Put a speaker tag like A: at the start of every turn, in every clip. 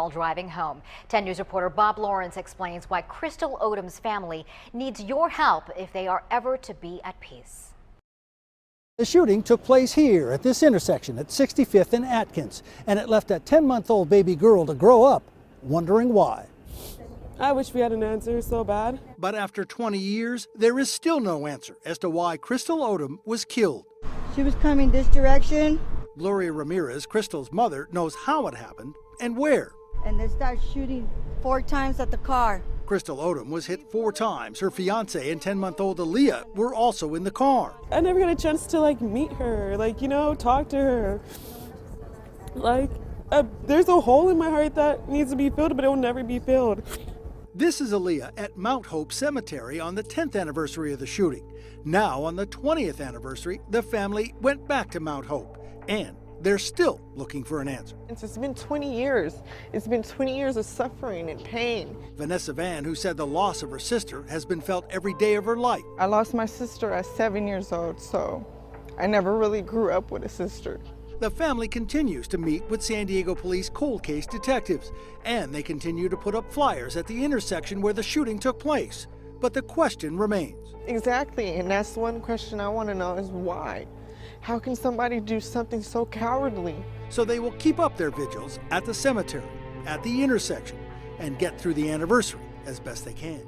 A: While driving home. 10 News reporter Bob Lawrence explains why Crystal Odom's family needs your help if they are ever to be at peace.
B: The shooting took place here at this intersection at 65th and Atkins, and it left a 10-month-old baby girl to grow up wondering why.
C: I wish we had an answer so bad.
B: But after 20 years, there is still no answer as to why Crystal Odom was killed.
D: She was coming this direction.
B: Gloria Ramirez, Crystal's mother, knows how it happened and where.
D: And they started shooting 4 times at the car.
B: Crystal Odom was hit 4 times. Her fiance and 10-month-old Aaliyah were also in the car.
C: I never got a chance to meet her, talk to her. There's a hole in my heart that needs to be filled, but it will never be filled.
B: This is Aaliyah at Mount Hope Cemetery on the 10th anniversary of the shooting. Now, on the 20th anniversary, the family went back to Mount Hope, and they're still looking for an answer.
E: It's been 20 years. It's been 20 years of suffering and pain.
B: Vanessa Van, who said the loss of her sister has been felt every day of her life.
E: I lost my sister at 7 years old, so I never really grew up with a sister.
B: The family continues to meet with San Diego Police cold case detectives, and they continue to put up flyers at the intersection where the shooting took place. But the question remains.
E: Exactly, and that's one question I want to know is why? How can somebody do something so cowardly?
B: So they will keep up their vigils at the cemetery, at the intersection, and get through the anniversary as best they can.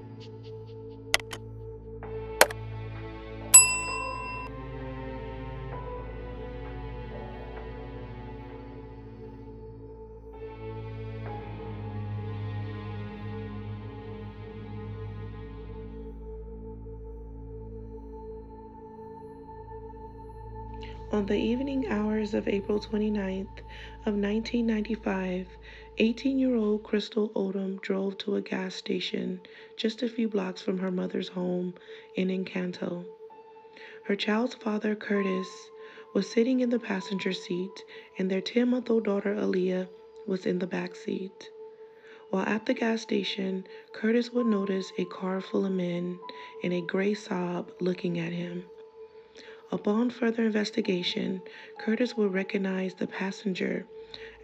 F: On the evening hours of April 29th of 1995, 18-year-old Crystal Odom drove to a gas station just a few blocks from her mother's home in Encanto. Her child's father, Curtis, was sitting in the passenger seat, and their 10-month-old daughter, Aaliyah, was in the back seat. While at the gas station, Curtis would notice a car full of men in a gray Saab looking at him. Upon further investigation, Curtis would recognize the passenger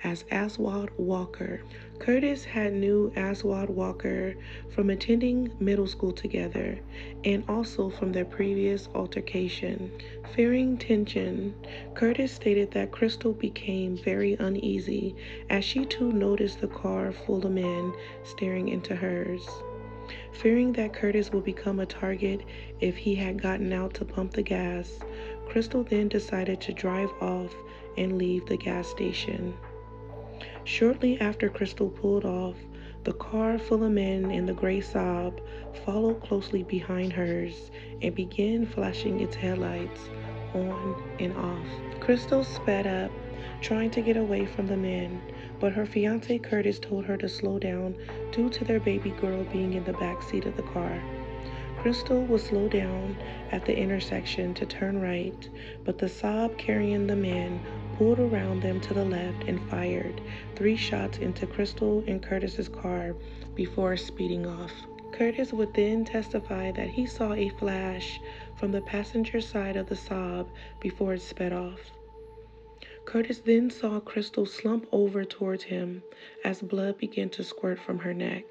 F: as Aswad Walker. Curtis had knew Aswad Walker from attending middle school together and also from their previous altercation. Fearing tension, Curtis stated that Crystal became very uneasy as she too noticed the car full of men staring into hers. Fearing that Curtis would become a target if he had gotten out to pump the gas, Crystal then decided to drive off and leave the gas station. Shortly after Crystal pulled off, the car full of men in the gray Saab followed closely behind hers and began flashing its headlights on and off. Crystal sped up, trying to get away from the men, but her fiancé Curtis told her to slow down due to their baby girl being in the back seat of the car. Crystal would slow down at the intersection to turn right, but the Saab carrying the men pulled around them to the left and fired 3 shots into Crystal and Curtis's car before speeding off. Curtis would then testify that he saw a flash from the passenger side of the Saab before it sped off. Curtis then saw Crystal slump over towards him as blood began to squirt from her neck.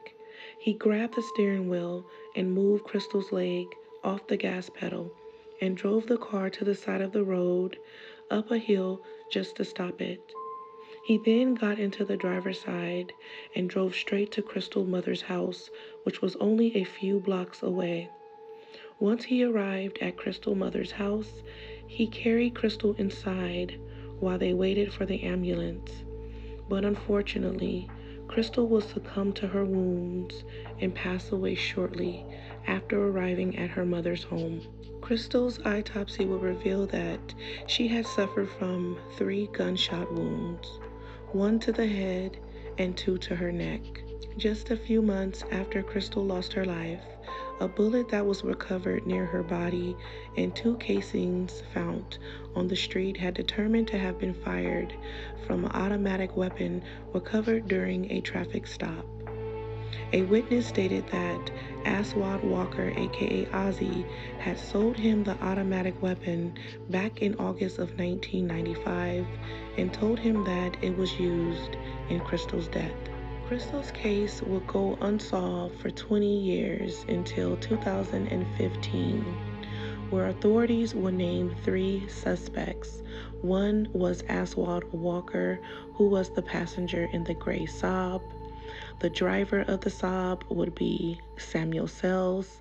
F: He grabbed the steering wheel and moved Crystal's leg off the gas pedal and drove the car to the side of the road, up a hill just to stop it. He then got into the driver's side and drove straight to Crystal's mother's house, which was only a few blocks away. Once he arrived at Crystal's mother's house, he carried Crystal inside while they waited for the ambulance. But unfortunately, Crystal would succumb to her wounds and pass away shortly after arriving at her mother's home. Crystal's autopsy would reveal that she had suffered from 3 gunshot wounds, 1 to the head and 2 to her neck. Just a few months after Crystal lost her life, a bullet that was recovered near her body and 2 casings found on the street had determined to have been fired from an automatic weapon recovered during a traffic stop. A witness stated that Aswad Walker, aka Ozzy, had sold him the automatic weapon back in August of 1995 and told him that it was used in Crystal's death. Crystal's case would go unsolved for 20 years until 2015, where authorities would name 3 suspects. One was Oswald Walker, who was the passenger in the gray Saab. The driver of the Saab would be Samuel Sells,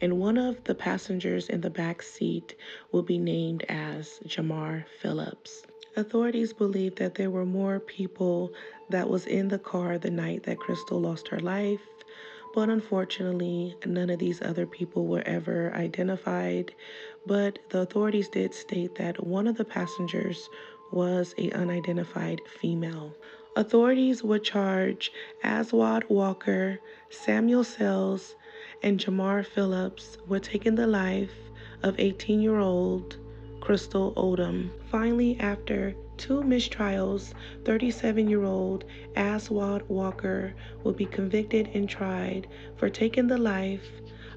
F: and one of the passengers in the back seat will be named as Jamar Phillips. Authorities believe that there were more people that was in the car the night that Crystal lost her life, but unfortunately, none of these other people were ever identified. But the authorities did state that one of the passengers was an unidentified female. Authorities would charge Oswald Walker, Samuel Sells, and Jamar Phillips with taking the life of 18-year-old Crystal Odom. Finally, after 2 mistrials, 37-year-old Oswald Walker will be convicted and tried for taking the life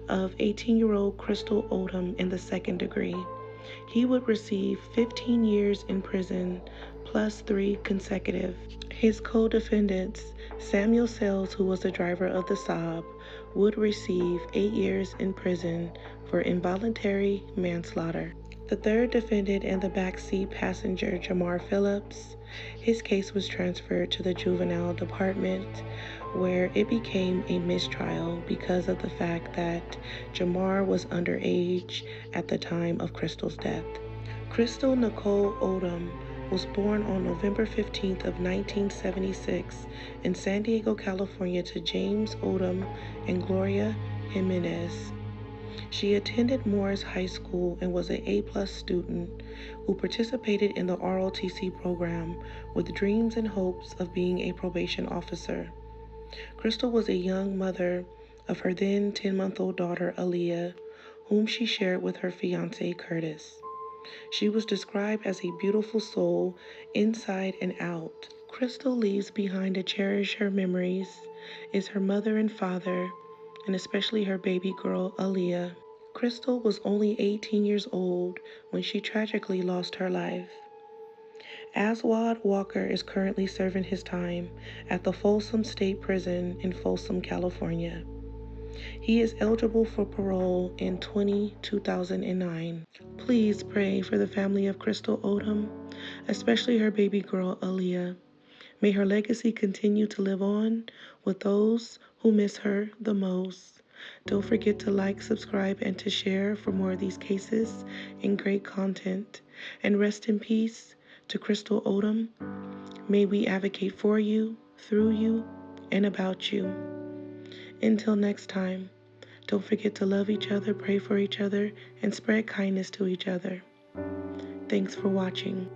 F: of 18-year-old Crystal Odom in the second degree. He would receive 15 years in prison plus 3 consecutive. His co-defendants, Samuel Sells, who was the driver of the Saab, would receive 8 years in prison for involuntary manslaughter. The third defendant and the backseat passenger, Jamar Phillips, his case was transferred to the juvenile department, where it became a mistrial because of the fact that Jamar was underage at the time of Crystal's death. Crystal Nicole Odom was born on November 15th of 1976 in San Diego, California to James Odom and Gloria Jimenez. She attended Morris High School and was an A+ student who participated in the ROTC program with dreams and hopes of being a probation officer. Crystal was a young mother of her then 10-month-old daughter, Aaliyah, whom she shared with her fiancé, Curtis. She was described as a beautiful soul inside and out. Crystal leaves behind to cherish her memories is her mother and father, and especially her baby girl, Aaliyah. Crystal was only 18 years old when she tragically lost her life. Oswald Walker is currently serving his time at the Folsom State Prison in Folsom, California. He is eligible for parole in 2009. Please pray for the family of Crystal Odom, especially her baby girl, Aaliyah. May her legacy continue to live on with those who miss her the most. Don't forget to like, subscribe, and to share for more of these cases and great content. And rest in peace to Crystal Odom. May we advocate for you, through you, and about you. Until next time, don't forget to love each other, pray for each other, and spread kindness to each other. Thanks for watching.